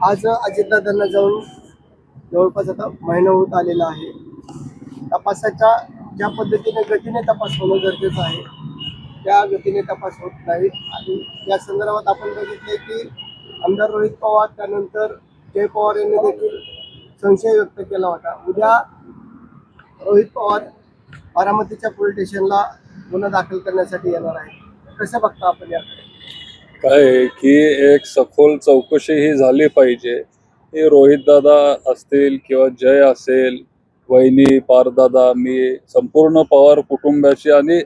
आज अजितदादांना जाऊन जवळपास आता महिना होत आलेला आहे. तपासाच्या ज्या पद्धतीने गतीने तपास होणं गरजेचं आहे त्या गतीने तपास होत नाही. आणि या संदर्भात आपण बघितले की आमदार रोहित पवार त्यानंतर जय पवार यांनी देखील संशय व्यक्त केला होता. उद्या रोहित पवार बारामतीच्या पोलीस स्टेशनला गुन्हा दाखल करण्यासाठी येणार आहे. कसं बघता आपण याकडे? काय आहे की एक सखोल चौकशी ही झाली पाहिजे. हे रोहित दादा असतील किंवा जय असेल, वहिनी, पारदादा, मी संपूर्ण पवार कुटुंबाची आणि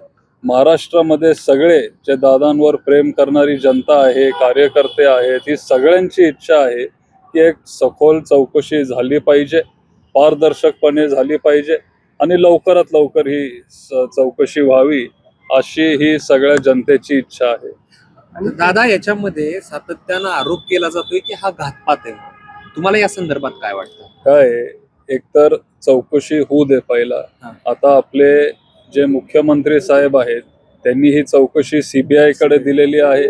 महाराष्ट्रामध्ये सगळे जे दादांवर प्रेम करणारी जनता आहे, कार्यकर्ते आहेत, ही सगळ्यांची इच्छा आहे की एक सखोल चौकशी झाली पाहिजे, पारदर्शकपणे झाली पाहिजे आणि लवकरात लवकर ही चौकशी व्हावी अशी ही सगळ्या जनतेची इच्छा आहे. आणि दादा, याच्यामध्ये सातत्यानं आरोप केला जातोय की हा घातपात आहे. तुम्हाला या संदर्भात काय वाटतं? काय एकतर चौकशी होऊ दे पहिला. आता आपले जे मुख्यमंत्री साहेब आहेत त्यांनी ही चौकशी सीबीआय कडे दिलेली आहे.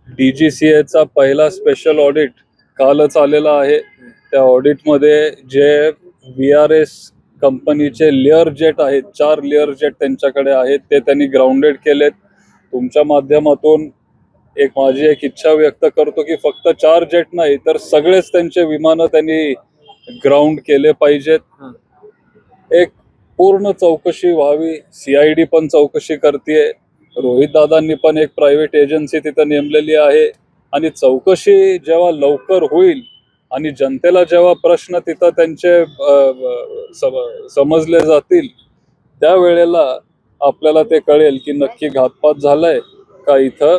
DGCA चा पहिला स्पेशल ऑडिट कालच आलेला आहे. त्या ऑडिटमध्ये जे VRS कंपनीचे लेअर जेट आहेत, 4 लेअर जेट त्यांच्याकडे आहेत, ते त्यांनी ग्राउंडेड केलेत. तुमच्या माध्यमातून माझी एक इच्छा व्यक्त करतो की फक्त 4 जेट नाही तर सगळेच त्यांचे विमानं त्यांनी ग्राउंड केले पाहिजेत. एक पूर्ण चौकशी व्हावी. CID पण चौकशी करतेय. रोहित दादांनी पण एक प्रायव्हेट एजन्सी तिथं नेमलेली आहे. आणि चौकशी जेव्हा लवकर होईल आणि जनतेला जेव्हा प्रश्न तिथं त्यांचे समजले जातील त्यावेळेला आपल्याला ते कळेल की नक्की घातपात झालाय का इथं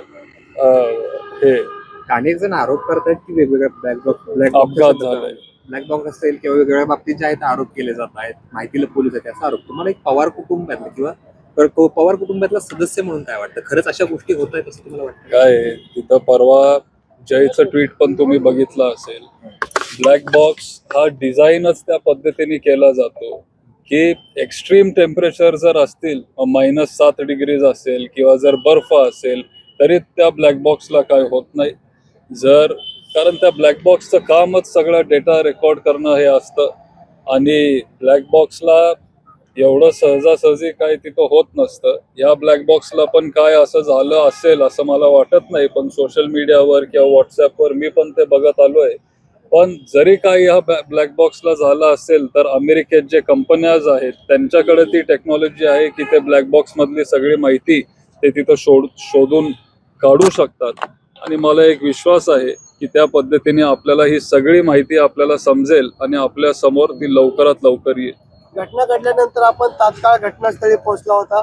हे अनेक जण आरोप करतात की वेगवेगळ्या अपघात झालाय. ब्लॅक बॉक्स असेल किंवा वेगवेगळ्या बाबतीत जे आहेत आरोप केले जात आहेत, माहितीला पोलीस आहेत असा आरोप. तुम्हाला एक पवार कुटुंबातला किंवा पवार कुटुंबातला सदस्य म्हणून काय वाटतं? खरंच अशा गोष्टी होत आहेत असं तुम्हाला वाटतं? काय तिथं परवा जयचं ट्विट पण तुम्ही बघितलं असेल. ब्लॅक बॉक्स हा डिझाईनच त्या पद्धतीने केला जातो की एक्स्ट्रीम टेम्परेचर जर असतील, -7 डिग्रीज असेल किंवा जर बर्फ असेल तरी त्या ब्लॅक बॉक्सला काय होत नाही. कारण त्या ब्लॅक बॉक्सचं कामच सगळं डेटा रेकॉर्ड करणं हे असतं. आणि ब्लॅक बॉक्सला एवढं सहजासहजी काय तिथं होत नसतं. या ब्लॅक बॉक्सला पण काय असं झालं असेल असं मला वाटत नाही. पण सोशल मीडियावर किंवा व्हॉट्सअपवर मी पण ते बघत आलोय. पण जरी काही ह्या ब्लॅक बॉक्सला झालं असेल तर अमेरिकेत जे कंपन्याज आहेत त्यांच्याकडे ती टेक्नॉलॉजी आहे की ते ब्लॅक बॉक्स मधली सगळी माहिती ते तिथं शोधून काढू शकतात. आणि मला एक विश्वास आहे की त्या पद्धतीने आपल्याला ही सगळी माहिती आपल्याला समजेल आणि आपल्या समोर ती लवकरात लवकर येईल. घटना घडल्यानंतर आपण तात्काळ घटनास्थळी पोहोचला होता.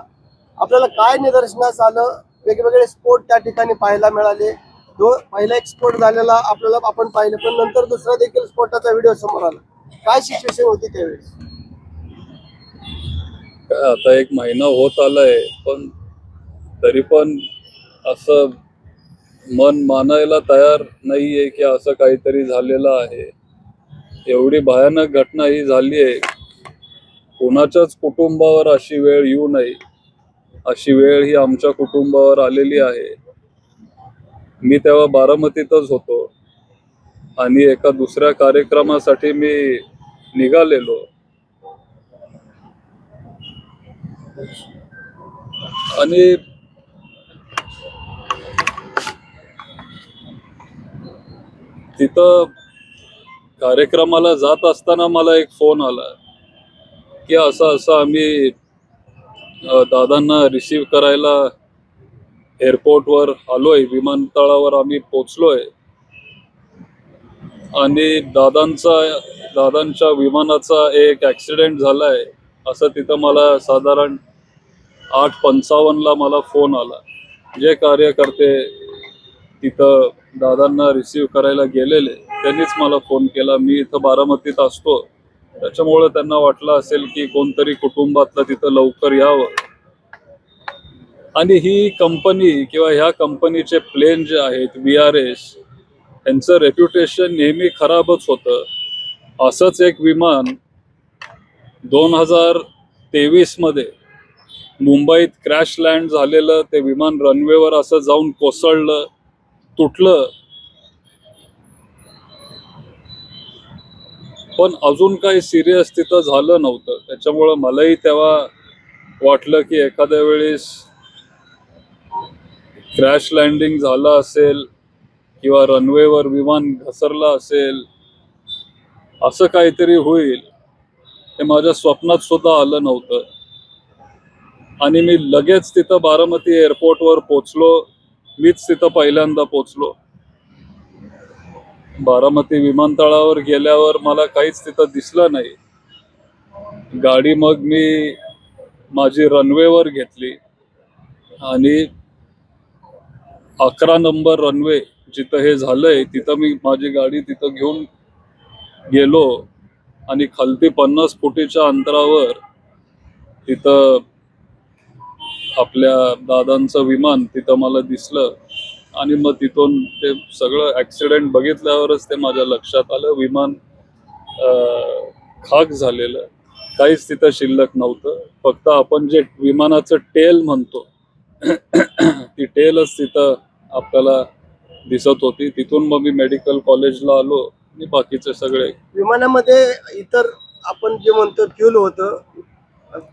आपल्याला काय निदर्शनास आलं? वेगवेगळे स्फोट त्या ठिकाणी पाहायला मिळाले. पहिला एक स्फोट झालेला आपण पाहिलं, पण नंतर दुसरा देखील स्फोटाचा व्हिडिओ समोर आला. काय सिच्युएशन होती त्यावेळेस? आता 1 महिना होत आलाय, पण तरी पण असं मन मानायला तयार नाहीये की असं काहीतरी झालेलं आहे. एवढी भयानक घटना ही झाली आहे. कोणाच्याच कुटुंबावर अशी वेळ येऊ नये अशी वेळ ही आमच्या कुटुंबावर आलेली आहे. मी तेव्हा बारामतीतच होतो आणि एका दुसऱ्या कार्यक्रमासाठी मी निघालेलो. आणि तिथं कार्यक्रमाला जात असताना मला एक फोन आला की असं आम्ही दादांना रिसीव्ह करायला एअरपोर्टवर आलोय, विमानतळावर आम्ही पोचलोय आणि दादांच्या विमानाचा एक ऍक्सिडेंट झालाय असं तिथं मला साधारण 8:55 मला फोन आला. जे कार्यकर्ते तिथं दादांना रिसीव्ह करायला गेलेले त्यांनीच मला फोन केला. मी इथं बारामतीत असतो त्याच्यामुळे त्यांना वाटलं असेल की कोणतरी कुटुंबातलं तिथं लवकर यावं. आणि ही कंपनी किंवा ह्या कंपनीचे प्लेन जे आहेत VRS यांचं रेप्युटेशन नेहमी खराबच होतं. असंच एक विमान 2023 मध्ये मुंबईत क्रॅश लँड झालेलं, ते विमान रनवेवर असं जाऊन कोसळलं, तुटलं. पण अजून काही सिरियस तिथं झालं नव्हतं. त्याच्यामुळं मलाही तेव्हा वाटलं की एखाद्या वेळेस क्रॅश लँडिंग झालं असेल किंवा रनवेवर विमान घसरलं असेल, असं काहीतरी होईल हे माझ्या स्वप्नात सुद्धा आलं नव्हतं. आणि मी लगेच तिथं बारामती एअरपोर्टवर पोचलो. मीच तिथं पहिल्यांदा पोचलो. बारामती विमानतळावर गेल्यावर मला काहीच तिथं दिसलं नाही. गाडी मग मी माझी रनवेवर घेतली आणि 11 नंबर रनवे जिथं हे झालंय तिथं मी माझी गाडी तिथं घेऊन गेलो आणि खालती 50 फुटीच्या अंतरावर तिथं आपल्या दादांचं विमान तिथं मला दिसलं. आणि मग तिथून ते सगळं ऍक्सिडेंट बघितल्यावरच ते माझ्या लक्षात आलं. विमान खाक झालेलं, काहीच तिथं शिल्लक नव्हतं. फक्त आपण जे विमानाचं टेल म्हणतो ती टेलच तिथं आपल्याला दिसत होती. तिथून मग मी मेडिकल कॉलेजला आलो आणि बाकीचे सगळे. विमानामध्ये इतर आपण जे म्हणतो फ्यूल होतं,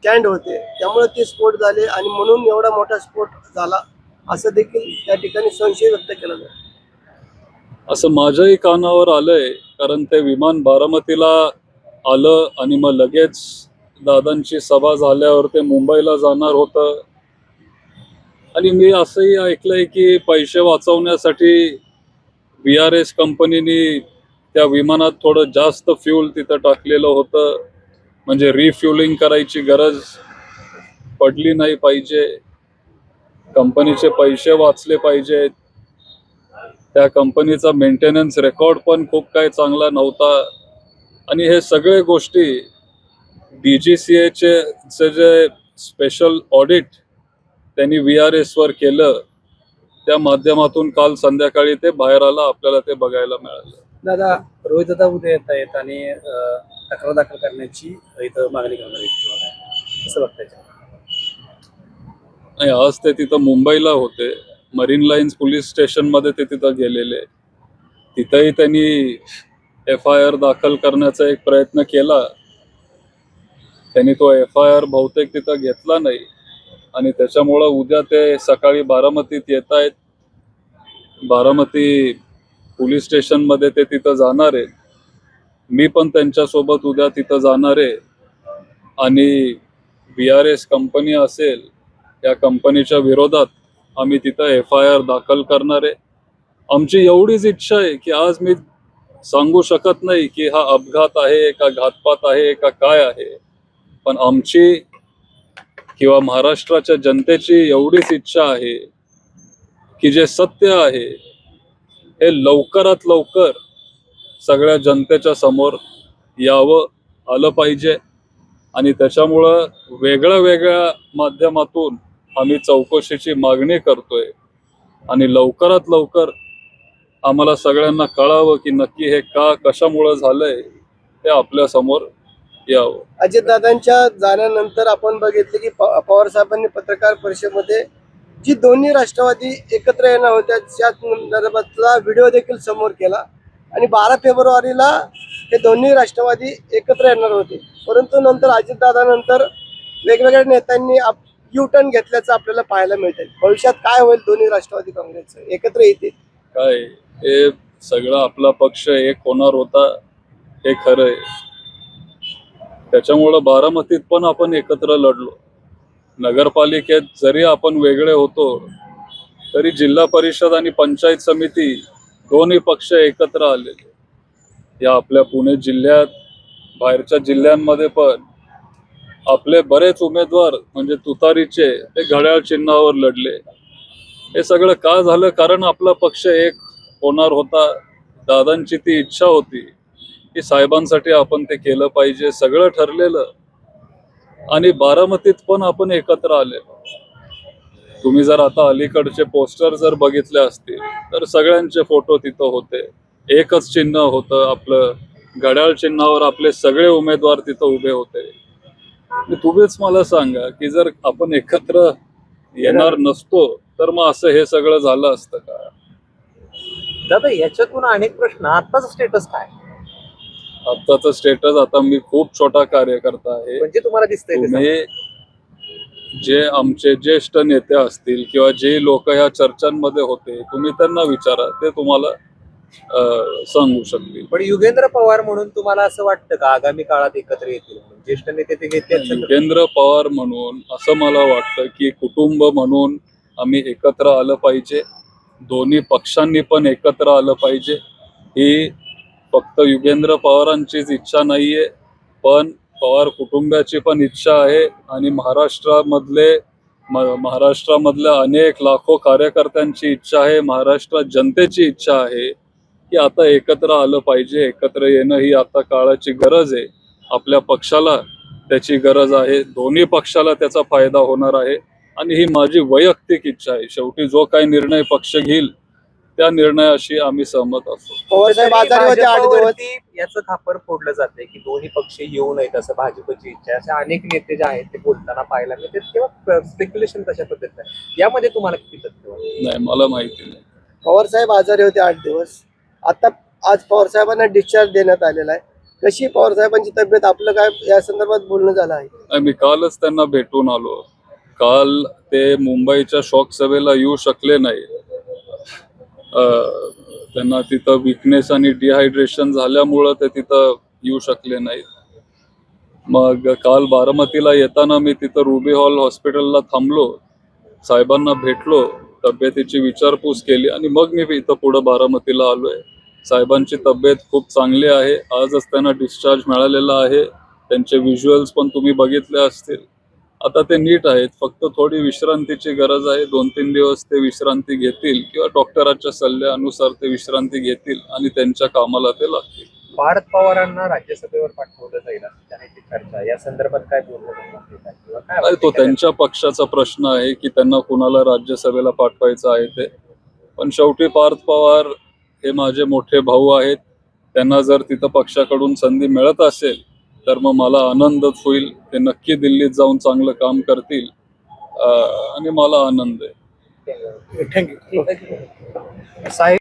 कॅन्ड होते, त्यामुळे ते स्फोट झाले आणि म्हणून एवढा मोठा स्फोट झाला असं देखील त्या ठिकाणी संशय व्यक्त केला जातो. असं माझ्याही कानावर आलंय. कारण ते विमान बारामतीला आलं आणि मग लगेच दादांची सभा झाल्यावर ते मुंबईला जाणार होतं. आणि मी असंही ऐकलंय की पैसे वाचवण्यासाठी VRS कंपनीने त्या विमानात थोडं जास्त फ्यूल तिथं टाकलेलं होतं, म्हणजे रिफ्युलिंग करायची गरज पडली नाही पाहिजे, कंपनीचे पैसे वाचले पाहिजेत. त्या कंपनीचा मेंटेनन्स रेकॉर्ड पण खूप काही चांगला नव्हता. आणि हे सगळे गोष्टी DGCA चे जे स्पेशल ऑडिट त्यांनी VRS वर केलं, त्या माध्यमातून काल संध्याकाळी ते बाहेर आलं, आपल्याला ते बघायला मिळालं. दादा, रोहित दादा उद्या येत आहेत आणि तक्रार दाखल करण्याची इथं मागणी करणार आहेत. कसं बघताय? नाही, आज ते तिथं मुंबईला होते. मरीन लाईन्स पोलीस स्टेशन मध्ये ते तिथं गेलेले. तिथंही त्यांनी FIR दाखल करण्याचा एक प्रयत्न केला. त्यांनी तो FIR बहुतेक तिथं घेतला नाही आणि त्याच्यामुळं उद्या ते सकाळी बारामतीत येत आहेत. बारामती पोलीस स्टेशन मध्ये ते तिथं जाणार आहे. मी पण त्यांच्यासोबत उद्या तिथं जाणार आहे आणि VRS कंपनी असेल, या कंपनीच्या विरोधात आम्ही तिथं FIR दाखल करणार आहे. आमची एवढीच इच्छा आहे की आज मी सांगू शकत नाही की हा अपघात आहे का घातपात आहे का काय आहे, पण आमची किंवा महाराष्ट्राच्या जनतेची एवढीच इच्छा आहे की जे सत्य आहे हे लवकरात लवकर सगळ्या जनतेच्या समोर यावं, आलं पाहिजे. आणि त्याच्यामुळं वेगळ्या वेगळ्या माध्यमातून आम्ही चौकशीची मागणी करतोय आणि लवकरात लवकर आम्हाला सगळ्यांना कळावं की नक्की हे का कशामुळं झालंय ते आपल्या समोर यावं. अजितदादांच्या जाण्यानंतर आपण बघितले की पवार साहेबांनी पत्रकार परिषदेमध्ये जी दोन्ही राष्ट्रवादी एकत्र येणार होत्या त्या संदर्भातला व्हिडिओ देखील समोर केला आणि 12 फेब्रुवारीला हे दोन्ही राष्ट्रवादी एकत्र येणार होते. परंतु नंतर अजितदादानंतर वेगवेगळ्या नेत्यांनी U-टर्न घेतल्याचं आपल्याला पाहायला मिळतं. भविष्यात काय होईल दोन्ही राष्ट्रवादी काँग्रेसचं एकत्र येतील काय हे सगळं आपला पक्ष एक होणार होता हे खरं आहे. त्याच्यामुळं बारामतीत पण आपण एकत्र लढलो. नगरपालिकेत जरी आपण वेगळे होतो तरी जिल्हा परिषद आणि पंचायत समिती दोन्ही पक्ष एकत्र आलेले. या आपल्या पुणे जिल्ह्यात बाहेरच्या जिल्ह्यांमध्ये पण आपले बरेच उमेदवार म्हणजे तुतारीचे ते घड्याळ चिन्हावर लढले. हे सगळं का झालं? कारण आपला पक्ष एक होणार होता. दादांची ती इच्छा होती की साहेबांसाठी आपण ते केलं पाहिजे, सगळं ठरलेलं. आणि बारामतीत पण आपण एकत्र आले. तुम्ही जर आता अलीकडचे पोस्टर जर बघितले असतील तर सगळ्यांचे फोटो तिथं होते. एकच चिन्ह होतं आपलं, घड्याळ चिन्हावर आपले सगळे उमेदवार तिथं उभे होते. तुम्हीच मला सांगा की जर आपण एकत्र येणार नसतो तर मग असं हे सगळं झालं असतं का? दादा, याच्यातून अनेक प्रश्न. आताच स्टेटस काय? आत्ताचं स्टेटस आता मी खूप छोटा कार्यकर्ता आहे. म्हणजे तुम्हाला दिसतंय ते तुम्ही जे आमचे ज्येष्ठ नेते असतील किंवा जे लोक या चर्चांमध्ये होते तुम्ही त्यांना विचारा, ते तुम्हाला सांगू शकतील. पण युगेंद्र पवार म्हणून तुम्हाला असं वाटतं का आगामी काळात एकत्र येतील म्हणून? ज्येष्ठ नेते ते घेतील. युगेंद्र पवार म्हणून असं मला वाटतं की कुटुंब म्हणून आम्ही एकत्र आलं पाहिजे, दोन्ही पक्षांनी पण एकत्र आलं पाहिजे. ही फक्त युगेंद्र पवारांचीच इच्छा नाहीये, पण पवार कुटुंबाची पण इच्छा आहे आणि महाराष्ट्रामधल्या अनेक लाखो कार्यकर्त्यांची इच्छा आहे, महाराष्ट्रात जनतेची इच्छा आहे की आता एकत्र आलं पाहिजे. एकत्र येणं ही आता काळाची गरज आहे. आपल्या पक्षाला त्याची गरज आहे, दोन्ही पक्षाला त्याचा फायदा होणार आहे आणि ही माझी वैयक्तिक इच्छा आहे. शेवटी जो काही निर्णय पक्ष घेईल त्या निर्णयाशी आम्ही सहमत असतो. पवार साहेब आजारी होते 8 दिवस. भाजपवरती याचं खापर फोडलं जाते की दोन्ही पक्ष येऊ नयेत असं भाजपची इच्छा आहे. असे अनेक नेते जे आहेत ते बोलताना पाहायला मिळते, तेव्हा स्पेक्युलेशन कशा पद्धतीने यामध्ये तुम्हाला किती तथ्य वाटतं? नाही, मला माहिती नाही. पवार साहेब आजारी होते 8 दिवस. आता आज पवार साहेबांना डिस्चार्ज देण्यात आलेला आहे. कशी पवार साहेबांची तब्येत, आपलं काय या संदर्भात बोलणं झालं आहे? मी कालच त्यांना भेटून आलो. काल ते मुंबईच्या शोक सभेला येऊ शकले नाही. त्यांना तिथं विकनेस आणि डिहायड्रेशन झाल्यामुळं ते तिथं येऊ शकले नाहीत. मग काल बारामतीला येताना मी तिथं रुबी हॉल हॉस्पिटलला थांबलो, साहेबांना भेटलो, तब्येतीची विचारपूस केली आणि मग मी इथं पुढं बारामतीला आलोय. साहेबांची तब्येत खूप चांगली आहे. आजच त्यांना डिस्चार्ज मिळालेला आहे. त्यांचे व्हिज्युअल्स पण तुम्ही बघितले असतील. आता ते नीट आहेत, फक्त थोडी विश्रांतीची गरज आहे. 2-3 दिवस ते विश्रांती घेतील किंवा डॉक्टरांच्या सल्ल्यानुसार ते विश्रांती घेतील आणि त्यांच्या कामाला ते लागतील. भारत पवारांना राज्यसभेवर पाठवलं जाईल असं त्याची चर्चा, या संदर्भात काय बोलणं किंवा काय नाही, तो त्यांच्या पक्षाचा प्रश्न आहे की त्यांना कुणाला राज्यसभेला पाठवायचं आहे ते. पण शेवटी पार्थ पवार हे माझे मोठे भाऊ आहेत. त्यांना जर तिथं पक्षाकडून संधी मिळत असेल तर मग मला आनंदच होईल. ते नक्की दिल्लीत जाऊन चांगलं काम करतील आणि मला आनंद आहे. थँक्यू साहेब.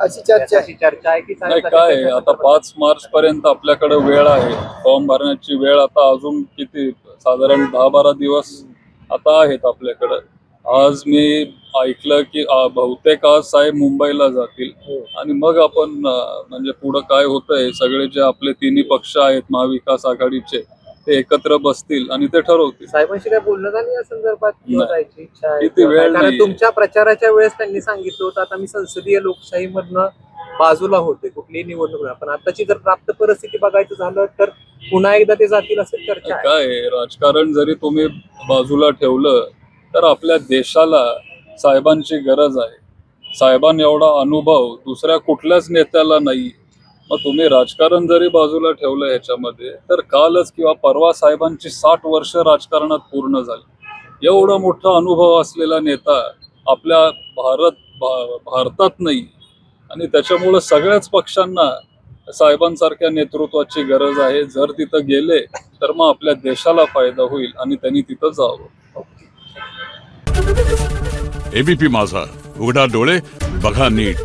अशी चर्चा अशी चर्चा आहे की नाही, काय आहे, आता 5 मार्च पर्यंत आपल्याकडे वेळ आहे. फॉर्म भरण्याची वेळ आता अजून किती, साधारण 10-12 दिवस आता आहेत आपल्याकडे. आज मी ऐकलं की बहुतेक आज साहेब मुंबईला जातील आणि मग आपण म्हणजे पुढं काय होतंय, सगळे जे आपले तिन्ही पक्ष आहेत महाविकास आघाडीचे ते एकत्र बसतील आणि ते ठरवतील. साहेबांशी काय बोलणं झालं या संदर्भात किंवा नाही. जायची इच्छा आहे किती वेळ कारण नाहीये. तुमच्या प्रचाराच्या वेळेस त्यांनी सांगितलं होतं आता मी संसदीय लोकशाहीमधनं बाजूला होते, कुठलीही निवडणूक नाही. पण आताची जर प्राप्त परिस्थिती बघायचं झालं तर पुन्हा एकदा ते जातील असं चर्चा आहे. काय आहे, राजकारण जरी तुम्ही बाजूला ठेवलं तर आपल्या देशाला साहेबांची गरज आहे. साहेबांनी एवढा अनुभव दुसऱ्या कुठल्याच नेत्याला नाही. मग तुम्ही राजकारण जरी बाजूला ठेवलं ह्याच्यामध्ये, तर कालच किंवा परवा साहेबांची 60 वर्ष राजकारणात पूर्ण झाली. एवढा मोठा अनुभव असलेला नेता आपल्या भारतात नाही आणि त्याच्यामुळं सगळ्याच पक्षांना साहेबांसारख्या नेतृत्वाची गरज आहे. जर तिथं गेले तर मग आपल्या देशाला फायदा होईल आणि त्यांनी तिथं जावं. एबीपी माझा, उघडा डोळे बघा नीट.